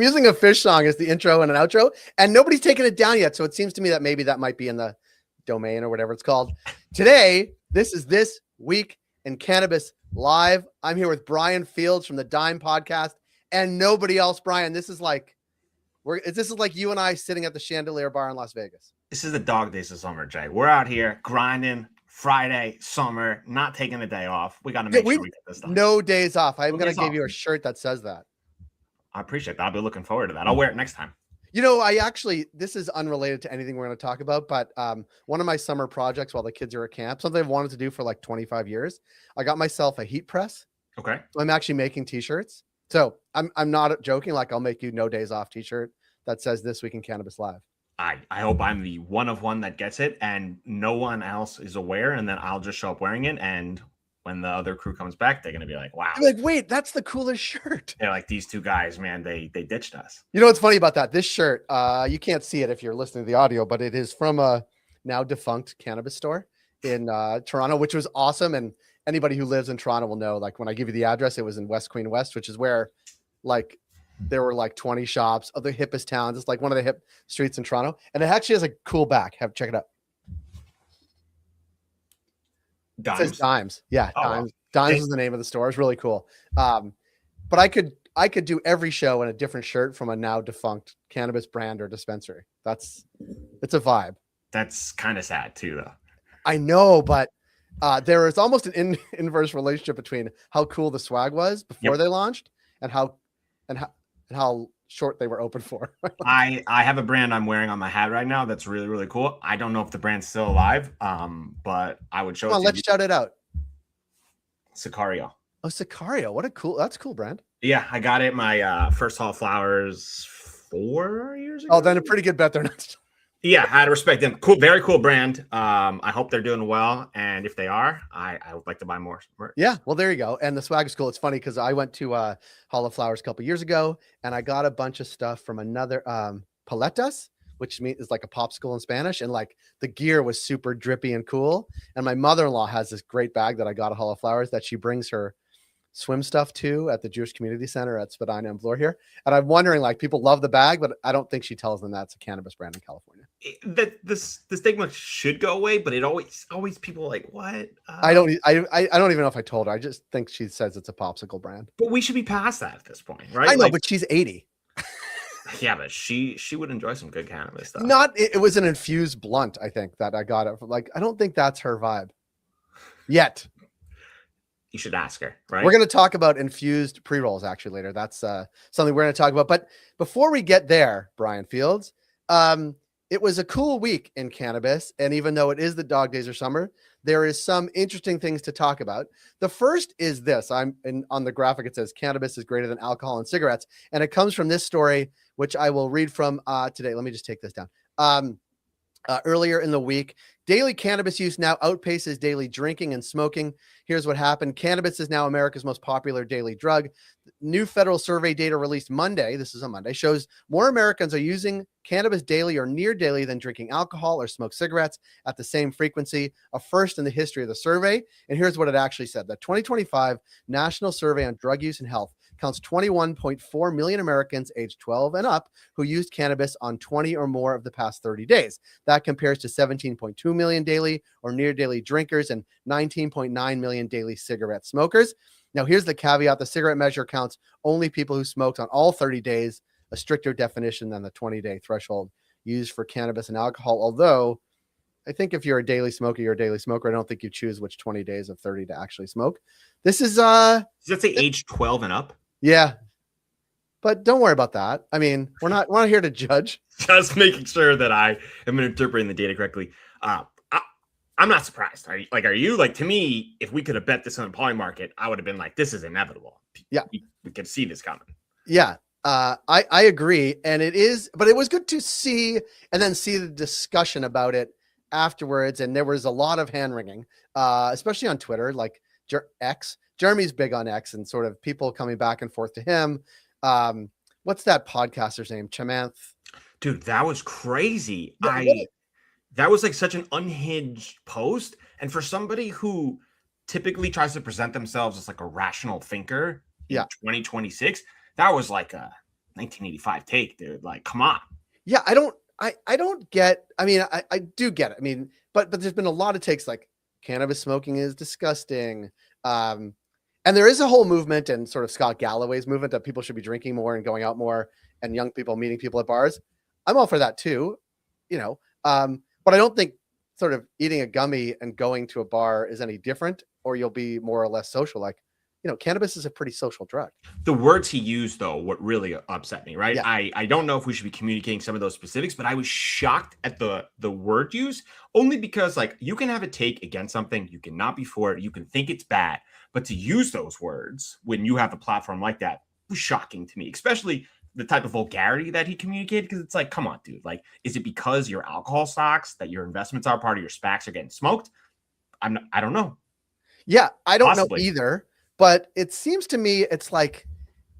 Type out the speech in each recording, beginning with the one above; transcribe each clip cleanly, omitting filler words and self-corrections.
using a fish song as the intro and an outro, and nobody's taken it down yet. So it seems to me that maybe that might be in the domain or whatever it's called. Today, this is This Week in Cannabis Live. I'm here with Brian Fields from the Dime Podcast and nobody else. Brian, this is like you and I sitting at the Chandelier Bar in Las Vegas. This is the dog days of summer, Jay. We're out here grinding. Friday, summer, not taking a day off. We got to make sure we get this done. No days off. I'm going to give you a shirt that says that. I appreciate that. I'll be looking forward to that. I'll wear it next time. You know, this is unrelated to anything we're going to talk about, but one of my summer projects while the kids are at camp, something I've wanted to do for like 25 years, I got myself a heat press. Okay. So I'm actually making t-shirts. So I'm not joking. Like I'll make you no days off t-shirt that says This Week in Cannabis Live. I hope I'm the one of one that gets it and no one else is aware, and then I'll just show up wearing it, and when the other crew comes back, they're going to be like, wow. They're like, wait, that's the coolest shirt. They're like, these two guys, man, they ditched us. You know what's funny about that? This shirt, you can't see it if you're listening to the audio, but it is from a now defunct cannabis store in Toronto, which was awesome. And anybody who lives in Toronto will know, like when I give you the address, it was in West Queen West, which is where like there were like 20 shops of the hippest towns. It's like one of the hip streets in Toronto. And it actually has a cool back. Check it out. Dimes. It says Dimes. Yeah, oh, Dimes. Dimes is the name of the store. It's really cool. But I could do every show in a different shirt from a now defunct cannabis brand or dispensary. It's a vibe. That's kind of sad too, though. I know, but there is almost an inverse relationship between how cool the swag was before they launched and how short they were open for. I have a brand I'm wearing on my hat right now that's really, really cool. I don't know if the brand's still alive, but I would show it to you. Let's shout it out. Sicario. Oh, Sicario. That's a cool brand. Yeah, I got it my first haul of flowers 4 years ago. Oh, then a pretty good bet they're not. Yeah, I respect them. Cool, very cool brand. I hope they're doing well, and if they are, I would like to buy more. Yeah, well, there you go. And the swag is cool. It's funny because I went to Hall of Flowers a couple years ago, and I got a bunch of stuff from another paletas, which is like a popsicle in Spanish, and like the gear was super drippy and cool. And my mother-in-law has this great bag that I got at Hall of Flowers that she brings her swim stuff to at the Jewish Community Center at Spadina and Bloor here. And I'm wondering, like, people love the bag, but I don't think she tells them that's a cannabis brand in California. That the stigma should go away, but it always people are like, what? I don't even know if I told her. I just think she says it's a popsicle brand. But we should be past that at this point, right? I know, but she's 80. Yeah, but she would enjoy some good cannabis stuff. It was an infused blunt, I think, that I got it from. Like, I don't think that's her vibe yet. You should ask her, right? We're going to talk about infused pre-rolls actually later. That's something we're going to talk about. But before we get there, Brian Fields, it was a cool week in cannabis. And even though it is the dog days of summer, there is some interesting things to talk about. The first is this. On the graphic, it says cannabis is greater than alcohol and cigarettes. And it comes from this story, which I will read from today. Let me just take this down. Earlier in the week, daily cannabis use now outpaces daily drinking and smoking. Here's what happened. Cannabis is now America's most popular daily drug. New federal survey data released Monday, this is on Monday, shows more Americans are using cannabis daily or near daily than drinking alcohol or smoke cigarettes at the same frequency, a first in the history of the survey. And here's what it actually said. The 2025 National Survey on Drug Use and Health counts 21.4 million Americans aged 12 and up who used cannabis on 20 or more of the past 30 days. That compares to 17.2 million daily or near daily drinkers and 19.9 million daily cigarette smokers. Now, here's the caveat. The cigarette measure counts only people who smoked on all 30 days, a stricter definition than the 20-day threshold used for cannabis and alcohol. Although I think if you're a daily smoker, you're a daily smoker. I don't think you choose which 20 days of 30 to actually smoke. This is does that say age 12 and up? Yeah. But don't worry about that. I mean, we're not here to judge. Just making sure that I am interpreting the data correctly. I'm not surprised. Are you? Like, to me, if we could have bet this on the poly market, I would have been like, this is inevitable. Yeah. We could see this coming. Yeah. I agree. And it is, but it was good to see and then see the discussion about it afterwards. And there was a lot of hand wringing, especially on Twitter, like X. Jeremy's big on X and sort of people coming back and forth to him. What's that podcaster's name? Chamanth. Dude, that was crazy. Yeah, that was like such an unhinged post. And for somebody who typically tries to present themselves as like a rational thinker in 2026, that was like 1985 take, dude. Like, come on. Yeah, I don't get. I mean, I do get it. I mean, but there's been a lot of takes like cannabis smoking is disgusting. And there is a whole movement and sort of Scott Galloway's movement that people should be drinking more and going out more and young people meeting people at bars. I'm all for that too, you know. But I don't think sort of eating a gummy and going to a bar is any different, or you'll be more or less social. Like, you know, cannabis is a pretty social drug. The words he used, though, what really upset me, right? Yeah. I don't know if we should be communicating some of those specifics, but I was shocked at the word use, only because, like, you can have a take against something, you cannot be for it, you can think it's bad, but to use those words when you have a platform like that was shocking to me, especially the type of vulgarity that he communicated, because it's like, come on, dude. Like, is it because your alcohol stocks, that your investments are part of your SPACs, are getting smoked? I don't know. Yeah, I don't Possibly. know either. But it seems to me it's like,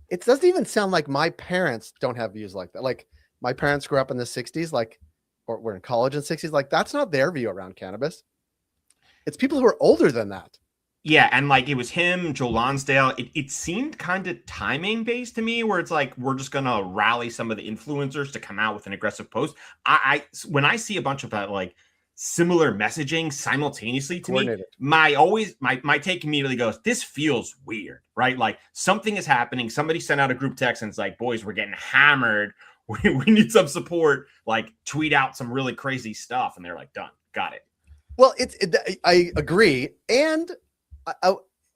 it doesn't even sound like my parents don't have views like that. Like, my parents grew up in the 60s, like, or were in college in the 60s. Like, that's not their view around cannabis. It's people who are older than that. Yeah, and like it was him, Joe Lonsdale. It seemed kind of timing based to me, where it's like we're just gonna rally some of the influencers to come out with an aggressive post. When I see a bunch of that like similar messaging simultaneously to me, my take immediately goes, this feels weird, right? Like something is happening. Somebody sent out a group text and it's like, boys, we're getting hammered. We need some support. Like tweet out some really crazy stuff, and they're like, done, got it. Well, I agree, and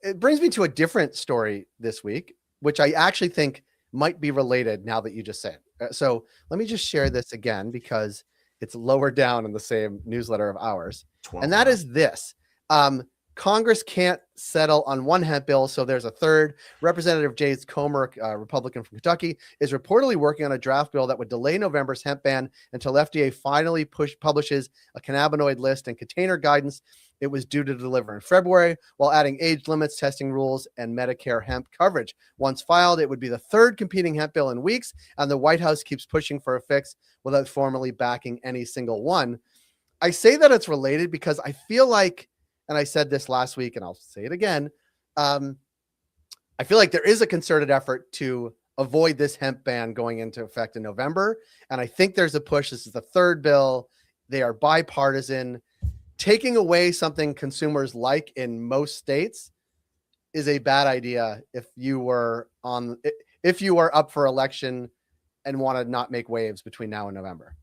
it brings me to a different story this week, which I actually think might be related now that you just said. So let me just share this again because it's lower down in the same newsletter of ours. And that is this. Congress can't settle on one hemp bill, so there's a third. Representative James Comer, Republican from Kentucky, is reportedly working on a draft bill that would delay November's hemp ban until FDA finally publishes a cannabinoid list and container guidance it was due to deliver in February, while adding age limits, testing rules, and Medicare hemp coverage. Once filed, it would be the third competing hemp bill in weeks, and the White House keeps pushing for a fix without formally backing any single one. I say that it's related because I feel like, and I said this last week, and I'll say it again, I feel like there is a concerted effort to avoid this hemp ban going into effect in November, and I think there's a push. This is the third bill. They are bipartisan. Taking away something consumers like in most states is a bad idea if you were up for election and want to not make waves between now and November.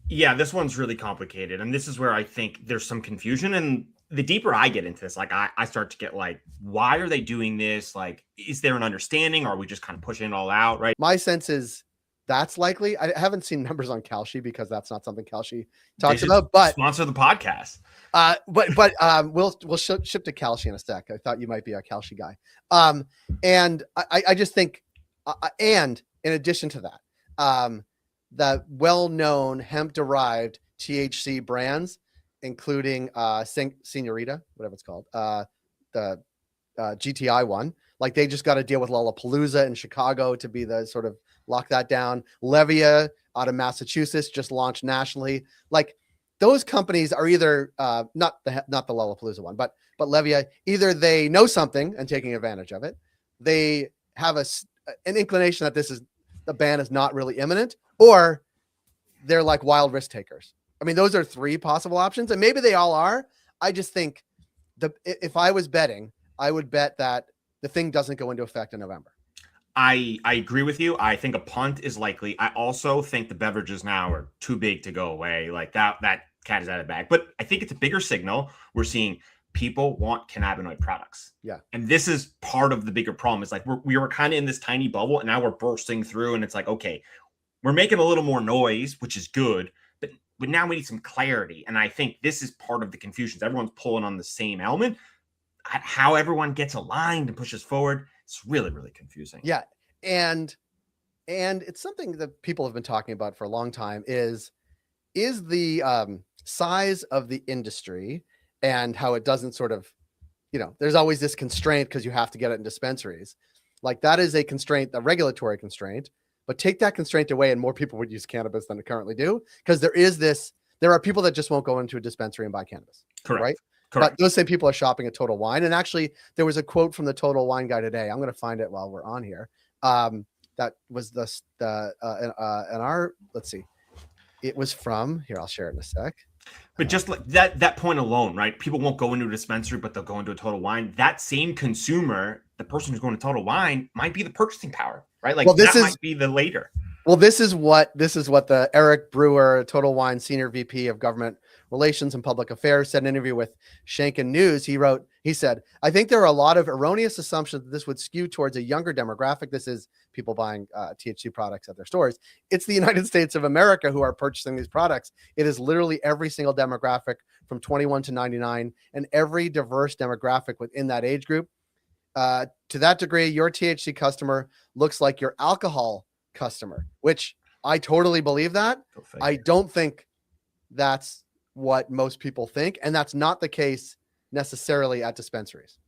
Yeah, this one's really complicated. And this is where I think there's some confusion. And the deeper I get into this, like I start to get like, why are they doing this? Like, is there an understanding? Or are we just kind of pushing it all out? Right. My sense is that's likely. I haven't seen numbers on Kalshi because that's not something Kalshi talks about, but sponsor the podcast. We'll ship to Kalshi in a sec. I thought you might be a Kalshi guy. And I just think, and in addition to that, the well-known hemp-derived THC brands, including Senorita, whatever it's called, the GTI one, like they just got to deal with Lollapalooza in Chicago to be the sort of lock that down. Levia out of Massachusetts just launched nationally. Like those companies are either not the Lollapalooza one, but Levia, either they know something and taking advantage of it, they have an inclination that the ban is not really imminent, or they're like wild risk takers. I mean, those are three possible options, and maybe they all are. I just think if I was betting, I would bet that the thing doesn't go into effect in November. I agree with you. I think a punt is likely. I also think the beverages now are too big to go away. Like that cat is out of the bag. But I think it's a bigger signal. We're seeing people want cannabinoid products. Yeah. And this is part of the bigger problem. It's like we were kind of in this tiny bubble, and now we're bursting through, and it's like, okay, we're making a little more noise, which is good, but now we need some clarity. And I think this is part of the confusion. Everyone's pulling on the same element. How everyone gets aligned and pushes forward, it's really, really confusing. Yeah. And it's something that people have been talking about for a long time is the size of the industry and how it doesn't sort of, there's always this constraint because you have to get it in dispensaries. Like that is a constraint, a regulatory constraint, but take that constraint away and more people would use cannabis than they currently do. Because there are people that just won't go into a dispensary and buy cannabis. Correct. Right. Correct. But those same people are shopping at Total Wine. And actually there was a quote from the Total Wine guy today. I'm going to find it while we're on here. that was and our, let's see, it was from here. I'll share it in a sec. But just like that point alone, right? People won't go into a dispensary, but they'll go into a Total Wine. That same consumer, the person who's going to Total Wine, might be the purchasing power, right? Like, well, that might be the later. Well, this is what the Eric Brewer, Total Wine Senior VP of Government Relations and Public Affairs, said in an interview with Shanken News. He said, I think there are a lot of erroneous assumptions that this would skew towards a younger demographic. This is people buying THC products at their stores. It's the United States of America who are purchasing these products. It is literally every single demographic from 21 to 99 and every diverse demographic within that age group. To that degree, your THC customer looks like your alcohol customer, which I totally believe that. I don't think that's what most people think, and that's not the case necessarily at dispensaries.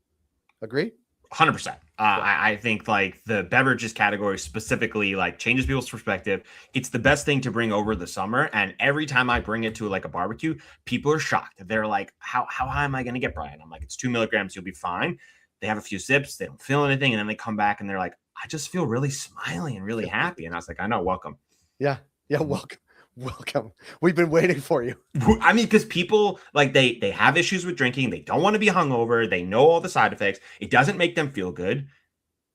Agree? 100%. I think like the beverages category specifically like changes people's perspective. It's the best thing to bring over the summer, and every time I bring it to like a barbecue, people are shocked. They're like, how high am I going to get, Brian? I'm like, it's 2 milligrams. You'll be fine. They have a few sips. They don't feel anything. And then they come back and they're like, I just feel really smiling and really happy. And I was like, I know, welcome. Yeah. Welcome. We've been waiting for you. I mean, because people like they have issues with drinking. They don't want to be hungover. They know all the side effects. It doesn't make them feel good.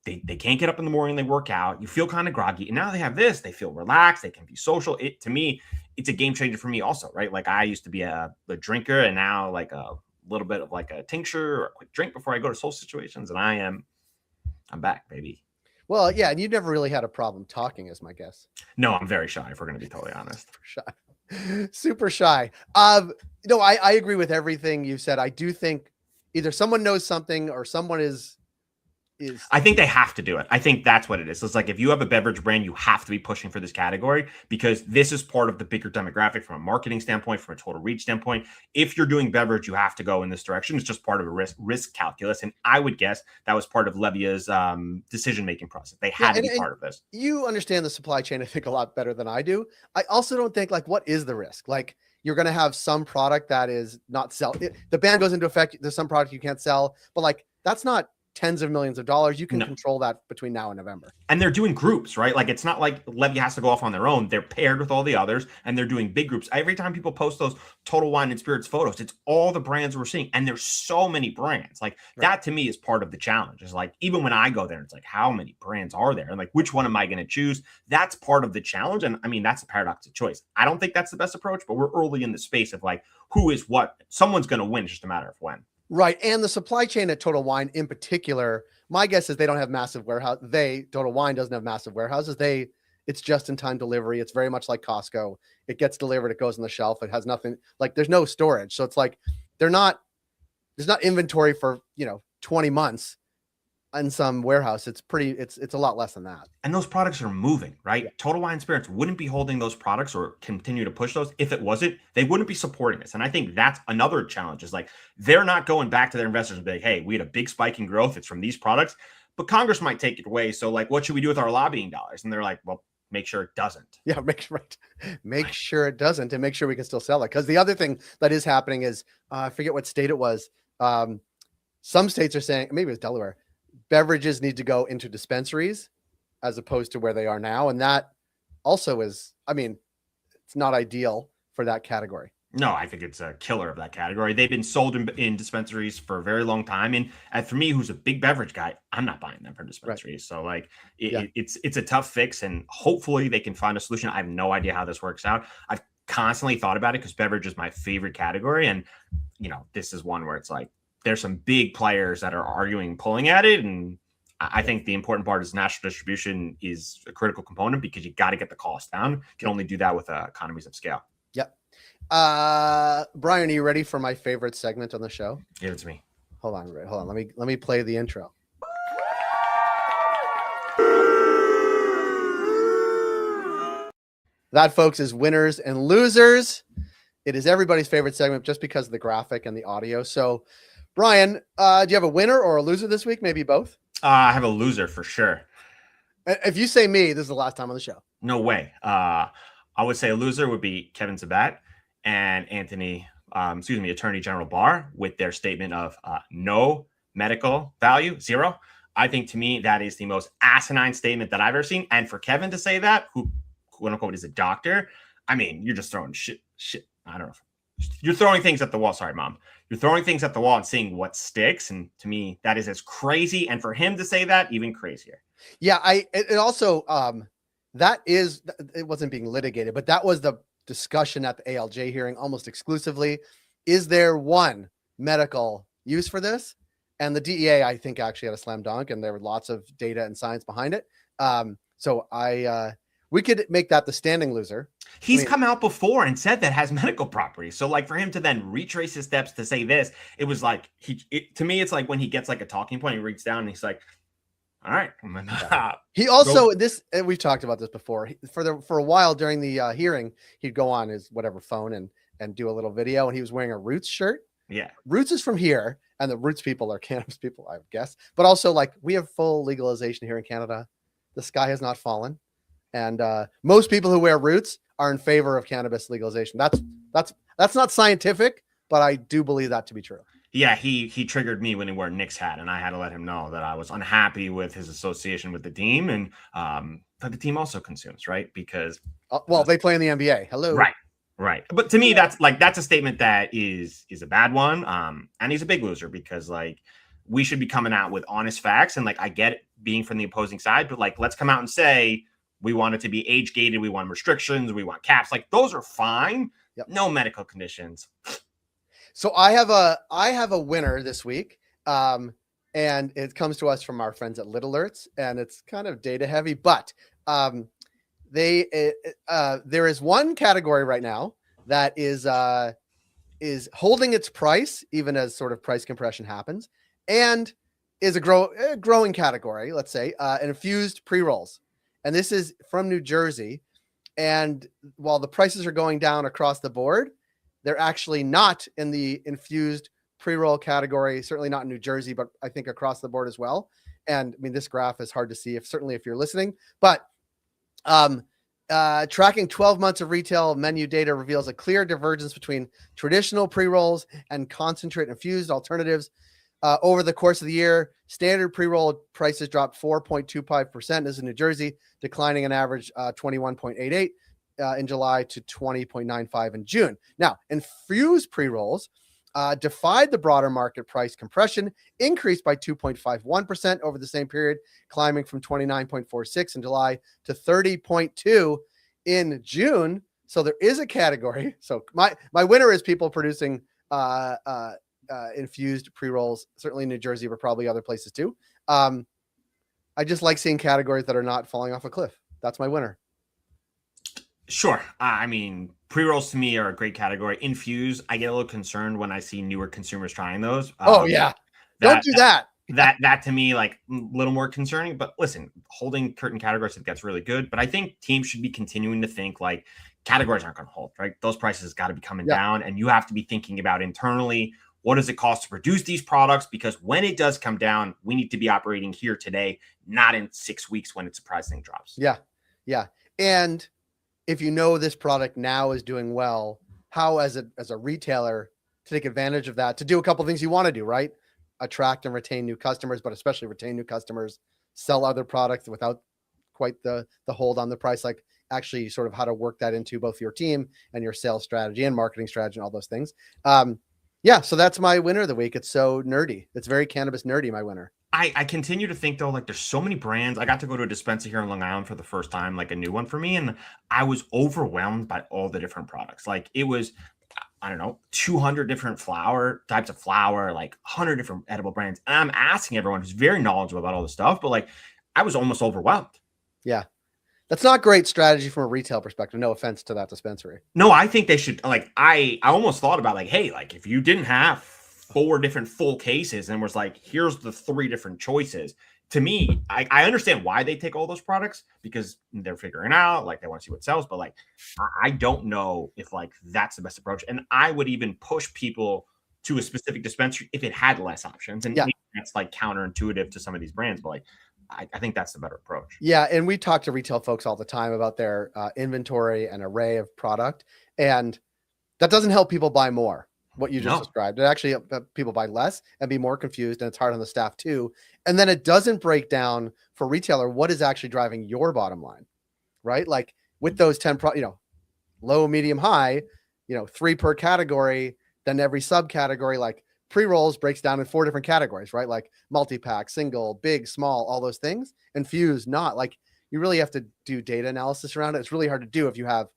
They can't get up in the morning. They work out. You feel kind of groggy. And now they have this. They feel relaxed. They can be social. To me, it's a game changer for me also, right? Like I used to be a drinker, and now like a little bit of like a tincture or a quick drink before I go to social situations. And I'm back, baby. Well, yeah, and you never really had a problem talking, is my guess. No, I'm very shy, if we're going to be totally honest. Super shy. No, I agree with everything you said. I do think either someone knows something or someone is. I think they have to do it. I think that's what it is. So it's like if you have a beverage brand, you have to be pushing for this category because this is part of the bigger demographic from a marketing standpoint, from a total reach standpoint. If you're doing beverage, you have to go in this direction. It's just part of a risk calculus. And I would guess that was part of Levia's decision-making process. They had to be part of this. You understand the supply chain, I think, a lot better than I do. I also don't think like, what is the risk? Like you're going to have some product that is not sell. The ban goes into effect. There's some product you can't sell, but like, that's not tens of millions of dollars. You can control that between now and November. And they're doing groups, right? Like it's not like Levy has to go off on their own. They're paired with all the others and they're doing big groups. Every time people post those Total Wine and Spirits photos, it's all the brands we're seeing. And there's so many brands. Like that to me is part of the challenge. Is like, even when I go there, it's like, how many brands are there? And like, which one am I going to choose? That's part of the challenge. And I mean, that's a paradox of choice. I don't think that's the best approach, but we're early in the space of like, who is what? Someone's going to win. It's just a matter of when. Right. And the supply chain at Total Wine in particular, my guess is they don't have massive warehouse. Total Wine doesn't have massive warehouses. It's just in time delivery. It's very much like Costco. It gets delivered. It goes on the shelf. It has nothing like there's no storage. So it's like, there's not inventory for, 20 months in some warehouse. It's a lot less than that. And those products are moving, right? Yeah. Total Wine Spirits wouldn't be holding those products or continue to push those. If it wasn't, they wouldn't be supporting this. And I think that's another challenge is like, they're not going back to their investors and be like, hey, we had a big spike in growth. It's from these products, but Congress might take it away. So like, what should we do with our lobbying dollars? And they're like, well, make sure it doesn't. Yeah. Make sure it doesn't and make sure we can still sell it. Cause the other thing that is happening is, I forget what state it was. Some states are saying, maybe it was Delaware, beverages need to go into dispensaries as opposed to where they are now. And that also is, it's not ideal for that category. No, I think it's a killer of that category. They've been sold in dispensaries for a very long time. And for me, who's a big beverage guy, I'm not buying them from dispensaries. Right. So like it's a tough fix and hopefully they can find a solution. I have no idea how this works out. I've constantly thought about it because beverage is my favorite category. And, this is one where it's like, there's some big players that are arguing, pulling at it. And I think the important part is national distribution is a critical component because you got to get the cost down. You can only do that with economies of scale. Yep. Brian, are you ready for my favorite segment on the show? Give it to me. Hold on. Let me play the intro. That, folks, is winners and losers. It is everybody's favorite segment just because of the graphic and the audio. So, Brian, do you have a winner or a loser this week? Maybe both? I have a loser for sure. If you say me, this is the last time on the show. No way. I would say a loser would be Kevin Sabat and Attorney General Barr with their statement of no medical value, zero. I think to me, that is the most asinine statement that I've ever seen. And for Kevin to say that, who quote unquote is a doctor, I mean, you're just throwing shit. I don't know. You're throwing things at the wall. Sorry, mom. You're throwing things at the wall and seeing what sticks. And to me, that is as crazy. And for him to say that, even crazier. Yeah, it also it wasn't being litigated, but that was the discussion at the ALJ hearing almost exclusively. Is there one medical use for this? And the DEA, I think, actually had a slam dunk, and there were lots of data and science behind it. So we could make that the standing loser. He's come out before and said that has medical properties. So like for him to then retrace his steps to say this, it was like to me, it's like when he gets like a talking point, he reads down and he's like, all right. He also we've talked about this before. For a while during the hearing, he'd go on his whatever phone and do a little video, and he was wearing a Roots shirt. Yeah, Roots is from here, and the Roots people are cannabis people, I guess. But also, like, we have full legalization here in Canada. The sky has not fallen, and most people who wear Roots are in favor of cannabis legalization. That's not scientific, but I do believe that to be true. Yeah, he triggered me when he wore Nick's hat, and I had to let him know that I was unhappy with his association with the team, and but the team also consumes, right? Because they play in the NBA. Hello, right. But to me, that's a statement that is a bad one, and he's a big loser because like we should be coming out with honest facts, and like I get it being from the opposing side, but like let's come out and say we want it to be age gated, we want restrictions, we want caps, like those are fine. Yep. No medical conditions. So I have a winner this week, and it comes to us from our friends at Little Alerts, and it's kind of data heavy, but there is one category right now that is holding its price even as sort of price compression happens, and is a growing category. Let's say infused pre-rolls, and this is from New Jersey, and while the prices are going down across the board, they're actually not in the infused pre-roll category, certainly not in New Jersey, but I think across the board as well. And I mean, this graph is hard to see certainly if you're listening, but tracking 12 months of retail menu data reveals a clear divergence between traditional pre-rolls and concentrate infused alternatives. Over the course of the year, standard pre-roll prices dropped 4.25%. This is in New Jersey, declining an average 21.88. In July to 20.95 in June. Now, infused pre-rolls defied the broader market price compression, increased by 2.51% over the same period, climbing from 29.46 in July to 30.2 in June. So there is a category. So my winner is people producing infused pre-rolls, certainly in New Jersey, but probably other places too. I just like seeing categories that are not falling off a cliff. That's my winner. Sure. I mean, pre-rolls to me are a great category. Infused, I get a little concerned when I see newer consumers trying those. Don't do that. That to me, like a little more concerning. But listen, holding certain categories, that's really good. But I think teams should be continuing to think like categories aren't going to hold, right? Those prices got to be coming down, and you have to be thinking about internally, what does it cost to produce these products? Because when it does come down, we need to be operating here today, not in 6 weeks when it surprisingly drops. Yeah. And if you know this product now is doing well, how as a retailer to take advantage of that, to do a couple of things you want to do, right? Attract and retain new customers, but especially retain new customers, sell other products without quite the hold on the price, like actually sort of how to work that into both your team and your sales strategy and marketing strategy and all those things. So that's my winner of the week. It's so nerdy. It's very cannabis nerdy, my winner. I continue to think though, like there's so many brands. I got to go to a dispensary here in Long Island for the first time, like a new one for me. And I was overwhelmed by all the different products. Like it was, I don't know, 200 different types of flower, like 100 different edible brands. And I'm asking everyone who's very knowledgeable about all this stuff, but like I was almost overwhelmed. Yeah. That's not great strategy from a retail perspective. No offense to that dispensary. No, I think they should, like, I almost thought about like, hey, like if you didn't have 4 different full cases and was like, here's the 3 different choices. To me, I understand why they take all those products because they're figuring out, like they want to see what sells, but like, I don't know if like that's the best approach. And I would even push people to a specific dispensary if it had less options. And that's like counterintuitive to some of these brands, but like, I think that's the better approach. Yeah. And we talk to retail folks all the time about their inventory and array of product. And that doesn't help people buy more. what you just No. described. It actually people buy less and be more confused, and it's hard on the staff too. And then it doesn't break down for retailer what is actually driving your bottom line, right? Like with those 10 low, medium, high, 3 per category, then every subcategory, like pre-rolls breaks down in 4 different categories, right? Like multi-pack, single, big, small, all those things. Infused, not. Like you really have to do data analysis around it. It's really hard to do if you have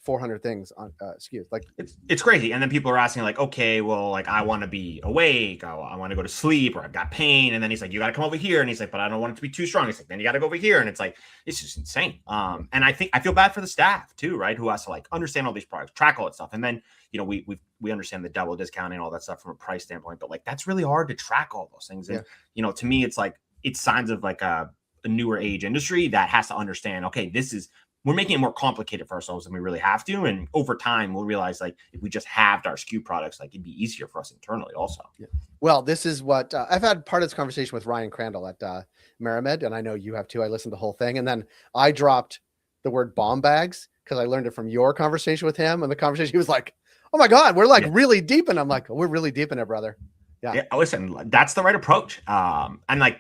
400 things on SKUs. Like it's crazy. And then people are asking like, okay, well, like I want to be awake. I want to go to sleep, or I've got pain. And then he's like, you got to come over here. And he's like, but I don't want it to be too strong. He's like, then you got to go over here. And it's like, it's just insane. And I feel bad for the staff too, right? Who has to like understand all these products, track all that stuff. And then, we understand the double discounting and all that stuff from a price standpoint, but like, that's really hard to track all those things. And, to me, it's like, it's signs of like a newer age industry that has to understand, okay, we're making it more complicated for ourselves than we really have to. And over time, we'll realize like if we just halved our SKU products, like it'd be easier for us internally also. Yeah. Well, this is what I've had part of this conversation with Ryan Crandall at Maramed, and I know you have too. I listened to the whole thing. And then I dropped the word bomb bags because I learned it from your conversation with him. And the conversation, he was like, oh my God, we're like really deep in it. I'm like, oh, we're really deep in it, brother. Yeah. Listen, that's the right approach. And like,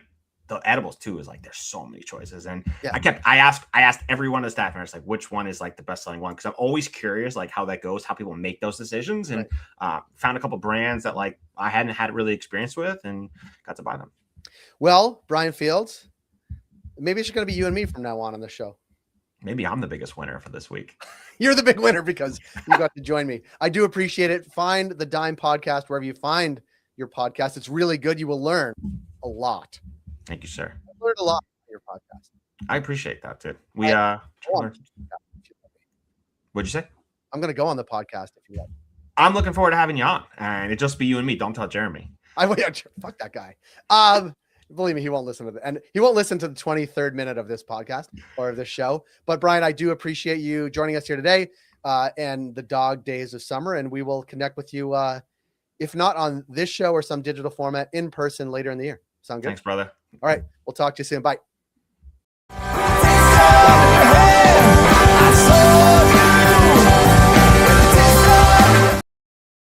the edibles too is like there's so many choices, and I asked every one of the staff members like which one is like the best selling one, because I'm always curious like how that goes, how people make those decisions, and found a couple brands that like I hadn't had really experience with and got to buy them. Well, Brian Fields, maybe it's going to be you and me from now on the show. Maybe I'm the biggest winner for this week. You're the big winner because you got to join me. I do appreciate it. Find the Dime Podcast wherever you find your podcast. It's really good. You will learn a lot. Thank you, sir. I learned a lot from your podcast. I appreciate that too. What'd you say? I'm going to go on the podcast if you like. I'm looking forward to having you on, and it just be you and me. Don't tell Jeremy. Fuck that guy. Believe me, he won't listen to and he won't listen to the 23rd minute of this podcast or of this show. But Brian, I do appreciate you joining us here today, and the dog days of summer, and we will connect with you, if not on this show or some digital format, in person later in the year. Sound good? Thanks, brother. All right. We'll talk to you soon. Bye.